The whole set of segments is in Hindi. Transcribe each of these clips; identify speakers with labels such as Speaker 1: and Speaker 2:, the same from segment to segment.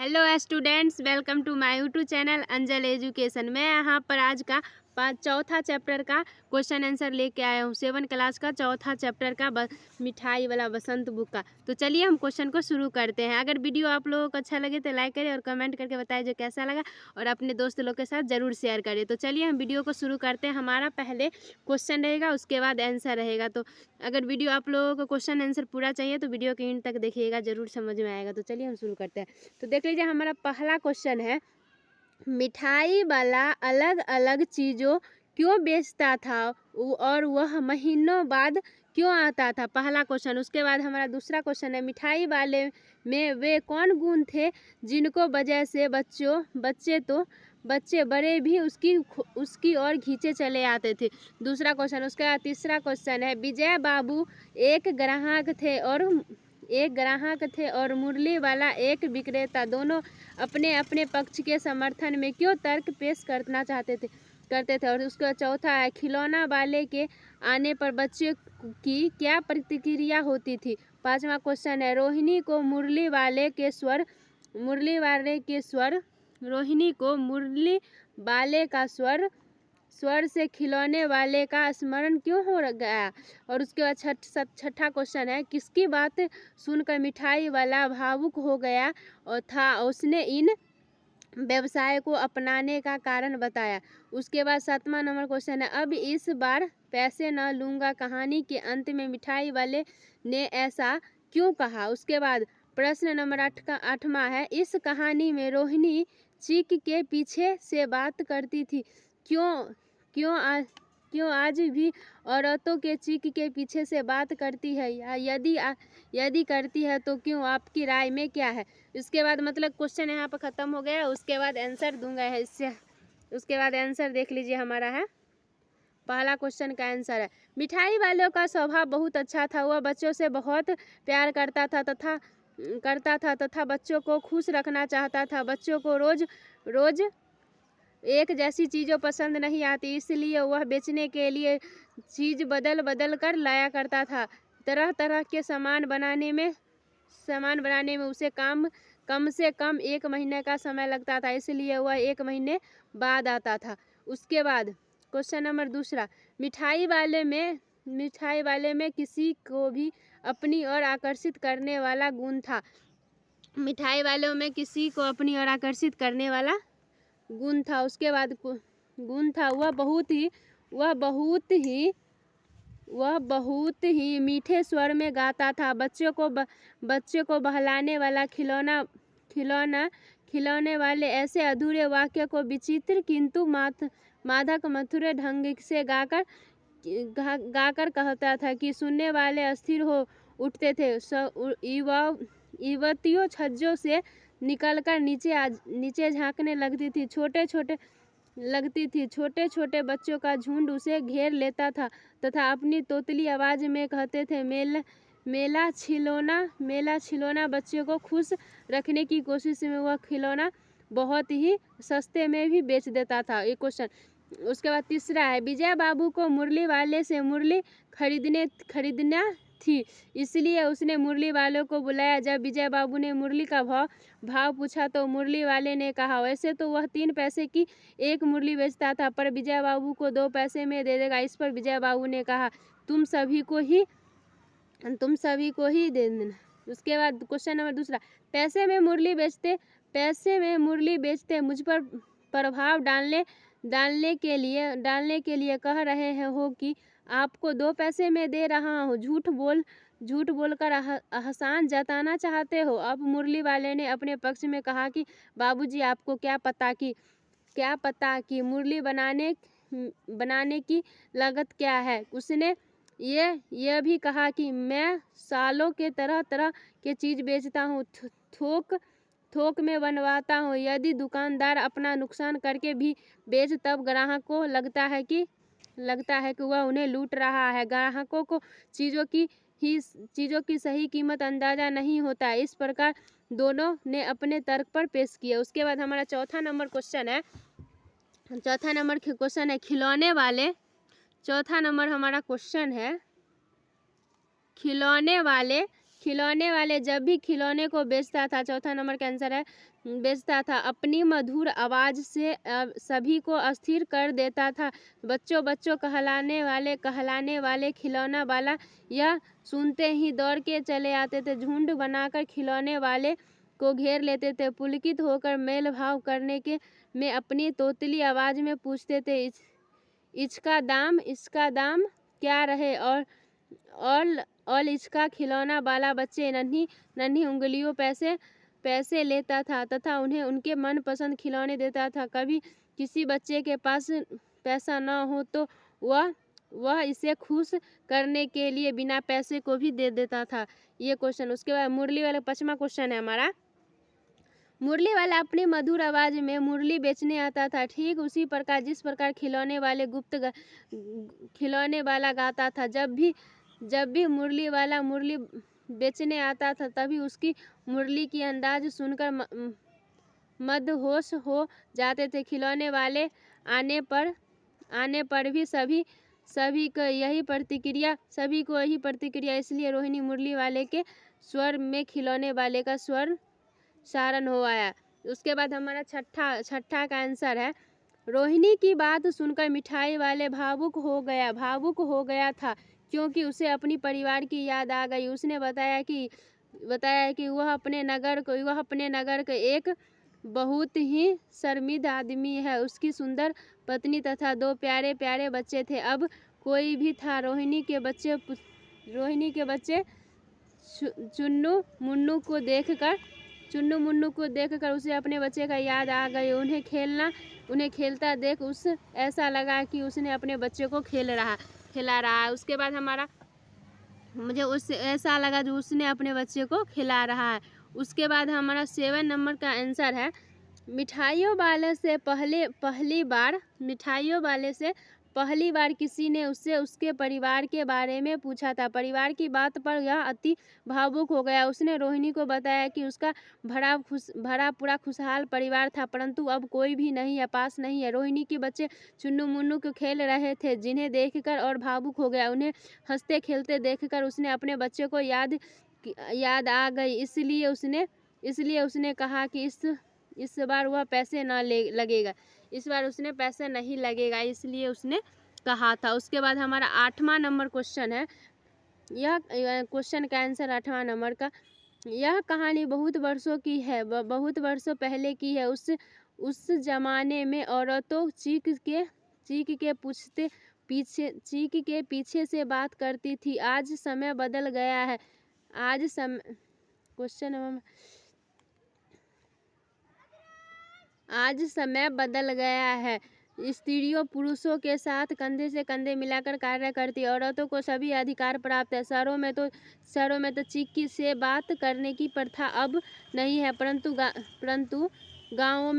Speaker 1: Hello students, welcome to my YouTube channel Anjal education. मैं यहाँ पर आज का चौथा चैप्टर का क्वेश्चन आंसर लेके आया हूँ। 7 क्लास का चौथा चैप्टर का मिठाई वाला बसंत बुक का। तो चलिए हम क्वेश्चन को शुरू करते हैं। अगर वीडियो आप लोगों को अच्छा लगे तो लाइक करें और कमेंट करके बताएं जो कैसा लगा, और अपने दोस्त लोग के साथ ज़रूर शेयर करें। तो चलिए हम वीडियो को शुरू करते हैं। हमारा पहले क्वेश्चन रहेगा, उसके बाद आंसर रहेगा। तो अगर वीडियो आप लोगों को क्वेश्चन आंसर पूरा चाहिए तो वीडियो के एंड तक देखिएगा, ज़रूर समझ में आएगा। तो चलिए हम शुरू करते हैं। तो देख लीजिए, हमारा पहला क्वेश्चन है, मिठाई वाला अलग अलग चीज़ों क्यों बेचता था और वह महीनों बाद क्यों आता था। पहला क्वेश्चन। उसके बाद हमारा दूसरा क्वेश्चन है, मिठाई वाले में वे कौन गुण थे जिनको वजह से बच्चे बड़े भी उसकी ओर खींचे चले आते थे। दूसरा क्वेश्चन। उसके बाद तीसरा क्वेश्चन है, विजय बाबू एक ग्राहक थे और मुरली वाला एक विक्रेता दोनों अपने अपने पक्ष के समर्थन में क्यों तर्क पेश करते थे। और उसका चौथा है, खिलौना वाले के आने पर बच्चे की क्या प्रतिक्रिया होती थी। पांचवा क्वेश्चन है, रोहिणी को मुरली वाले का स्वर से खिलौने वाले का स्मरण क्यों हो गया। और उसके बाद छठा क्वेश्चन है, किसकी बात सुनकर मिठाई वाला भावुक हो गया और उसने इन व्यवसाय को अपनाने का कारण बताया। उसके बाद 7वां नंबर क्वेश्चन है, अब इस बार पैसे न लूँगा कहानी के अंत में मिठाई वाले ने ऐसा क्यों कहा। उसके बाद प्रश्न नंबर 8वां है, इस कहानी में रोहिणी चीक के पीछे से बात करती थी, क्यों आज भी औरतों के चीक के पीछे से बात करती है, या यदि करती है तो क्यों, आपकी राय में क्या है। इसके बाद मतलब क्वेश्चन यहाँ पर ख़त्म हो गया। उसके बाद आंसर दूंगा है इससे। उसके बाद आंसर देख लीजिए, हमारा है पहला क्वेश्चन का आंसर है, मिठाई वालों का स्वभाव बहुत अच्छा था। वह बच्चों से बहुत प्यार करता था तथा बच्चों को खुश रखना चाहता था। बच्चों को रोज एक जैसी चीज़ों पसंद नहीं आती, इसलिए वह बेचने के लिए चीज़ बदल कर लाया करता था। तरह तरह के सामान बनाने में उसे कम से कम 1 महीने का समय लगता था, इसलिए वह 1 महीने बाद आता था। उसके बाद क्वेश्चन नंबर दूसरा, मिठाई वाले में किसी को भी अपनी ओर आकर्षित करने वाला गुण था। मिठाई वालों में किसी को अपनी ओर आकर्षित करने वाला गुण था। उसके बाद गुण था, वह बहुत ही मीठे स्वर में गाता था। बच्चों को बहलाने वाला खिलौने वाले ऐसे अधूरे वाक्य को विचित्र किंतु मादक मधुर ढंग से गाकर कहता था कि सुनने वाले अस्थिर हो उठते थे। युवतियों छज्जों से निकलकर नीचे झांकने लगती थी। छोटे छोटे बच्चों का झुंड उसे घेर लेता था तथा अपनी तोतली आवाज में कहते थे, मेला छिलौना। बच्चों को खुश रखने की कोशिश में वह खिलौना बहुत ही सस्ते में भी बेच देता था। एक क्वेश्चन। उसके बाद तीसरा है, विजय बाबू को मुरली वाले से मुरली खरीदना थी, इसलिए उसने मुरली वालों को बुलाया। जब विजय बाबू ने मुरली का भाव पूछा तो मुरली वाले ने कहा, वैसे तो वह 3 पैसे की एक मुरली बेचता था, पर विजय बाबू को 2 पैसे में दे देगा। इस पर विजय बाबू ने कहा, तुम सभी को ही दे देना। उसके बाद क्वेश्चन नंबर दूसरा, पैसे में मुरली बेचते मुझ पर प्रभाव डालने के लिए कह रहे हो कि आपको 2 पैसे में दे रहा हूँ, झूठ बोलकर एहसान जताना चाहते हो। अब मुरली वाले ने अपने पक्ष में कहा कि बाबूजी, आपको क्या पता कि मुरली बनाने की लागत क्या है। उसने यह भी कहा कि मैं सालों के तरह तरह के चीज़ बेचता हूँ, थोक में बनवाता हूँ। यदि दुकानदार अपना नुकसान करके भी बेच तब ग्राहक को लगता है कि वह उन्हें लूट रहा है। ग्राहकों को चीज़ों की सही कीमत अंदाजा नहीं होता। इस प्रकार दोनों ने अपने तर्क पर पेश किया। उसके बाद हमारा चौथा नंबर क्वेश्चन है, खिलौने वाले। चौथा नंबर हमारा क्वेश्चन है, खिलौने वाले जब भी खिलौने को बेचता था। चौथा नंबर का आंसर है, बेचता था, अपनी मधुर आवाज़ से सभी को अस्थिर कर देता था। बच्चों बच्चों कहलाने वाले खिलौना वाला यह सुनते ही दौड़ के चले आते थे। झुंड बनाकर खिलौने वाले को घेर लेते थे। पुलकित होकर मेल भाव करने के में अपनी तोतली आवाज़ में पूछते थे, इसका दाम क्या रहे? और इसका खिलौना वाला बच्चे नन्ही नन्ही उंगलियों पैसे लेता था तथा उन्हें उनके मनपसंद खिलौने देता था। कभी किसी बच्चे के पास पैसा न हो तो वह इसे खुश करने के लिए बिना पैसे को भी दे देता था। ये क्वेश्चन। उसके बाद मुरली वाला 5वां क्वेश्चन है हमारा। मुरली वाला अपनी मधुर आवाज़ में मुरली बेचने आता था, ठीक उसी प्रकार जिस प्रकार खिलौने वाला गाता था। जब भी मुरली वाला मुरली बेचने आता था तभी उसकी मुरली की अंदाज सुनकर मदहोश हो जाते थे। खिलौने वाले आने पर भी सभी को यही प्रतिक्रिया, इसलिए रोहिणी मुरली वाले के स्वर में खिलौने वाले का स्वर सारण हो आया। उसके बाद हमारा छठा का आंसर है, रोहिणी की बात सुनकर मिठाई वाले भावुक हो गया था, क्योंकि उसे अपनी परिवार की याद आ गई। उसने बताया कि वह अपने नगर का एक बहुत ही शर्मिंद आदमी है। उसकी सुंदर पत्नी तथा 2 प्यारे प्यारे बच्चे थे। अब कोई भी था। रोहिणी के बच्चे चुन्नू मुन्नू को देखकर उसे अपने बच्चे का याद आ गई। उन्हें खेलता देख ऐसा लगा कि उसने अपने बच्चे को खिला रहा है। उसके बाद मुझे उससे ऐसा लगा जो उसने अपने बच्चे को खिला रहा है। उसके बाद हमारा 7 नंबर का आंसर है, मिठाइयों वाले से पहली बार किसी ने उससे उसके परिवार के बारे में पूछा था। परिवार की बात पर यह अति भावुक हो गया। उसने रोहिणी को बताया कि उसका भरा पूरा खुशहाल परिवार था, परंतु अब कोई भी पास नहीं है। रोहिणी के बच्चे चुन्नू मुन्नू को खेल रहे थे, जिन्हें देखकर और भावुक हो गया। उन्हें हंसते खेलते देखकर उसने अपने बच्चे को याद आ गई। इसलिए उसने कहा कि इस बार वह पैसे लगेगा। इस बार उसने पैसे नहीं लगेगा, इसलिए उसने कहा था। उसके बाद हमारा 8वां नंबर क्वेश्चन है। यह क्वेश्चन का आंसर 8वां नंबर का, यह कहानी बहुत वर्षों पहले की है। उस जमाने में औरतों चीख के पीछे से बात करती थी। आज समय बदल गया है। आज समय बदल गया है। स्त्रियों पुरुषों के साथ कंधे से कंधे मिलाकर कार्य करती है। औरतों को सभी अधिकार प्राप्त है। शहरों में तो चीख से बात करने की प्रथा अब नहीं है, परंतु गाँवों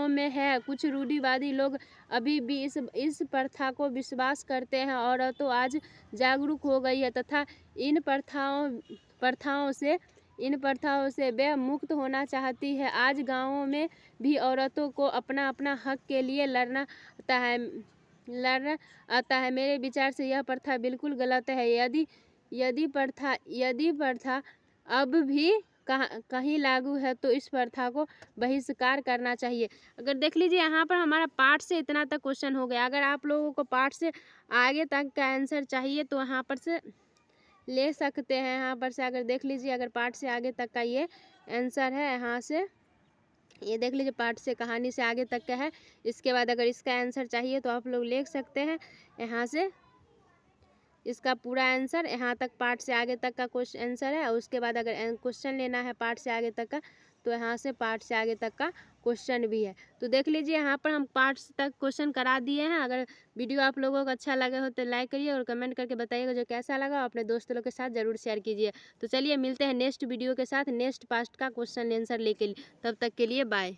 Speaker 1: में है। कुछ रूढ़िवादी लोग अभी भी इस प्रथा को विश्वास करते हैं। औरतों आज जागरूक हो गई है तथा इन प्रथाओं से वे मुक्त होना चाहती है। आज गाँवों में भी औरतों को अपना हक के लिए लड़ना आता है। मेरे विचार से यह प्रथा बिल्कुल गलत है। यदि प्रथा अब भी कहीं लागू है तो इस प्रथा को बहिष्कार करना चाहिए। अगर देख लीजिए यहाँ पर हमारा पार्ट से इतना तक क्वेश्चन हो गया। अगर आप लोगों को पार्ट से आगे तक का आंसर चाहिए तो यहाँ पर से ले सकते हैं। यहाँ पर से अगर देख लीजिए, अगर पार्ट से आगे तक का ये आंसर है, यहाँ से ये देख लीजिए पार्ट से कहानी से आगे तक का है। इसके बाद अगर इसका आंसर चाहिए तो आप लोग लिख सकते हैं यहाँ से इसका पूरा आंसर। यहाँ तक पार्ट से आगे तक का क्वेश्चन आंसर है। और उसके बाद अगर क्वेश्चन लेना है पार्ट से आगे तक का तो यहाँ से पार्ट से आगे तक का क्वेश्चन भी है। तो देख लीजिए यहाँ पर हम पार्ट तक क्वेश्चन करा दिए हैं। अगर वीडियो आप लोगों को अच्छा लगे हो तो लाइक करिए और कमेंट करके बताइएगा जो कैसा लगा। अपने दोस्त लोग के साथ ज़रूर शेयर कीजिए। तो चलिए मिलते हैं नेक्स्ट वीडियो के साथ, नेक्स्ट पार्ट का क्वेश्चन आंसर लेके। तब तक के लिए बाय।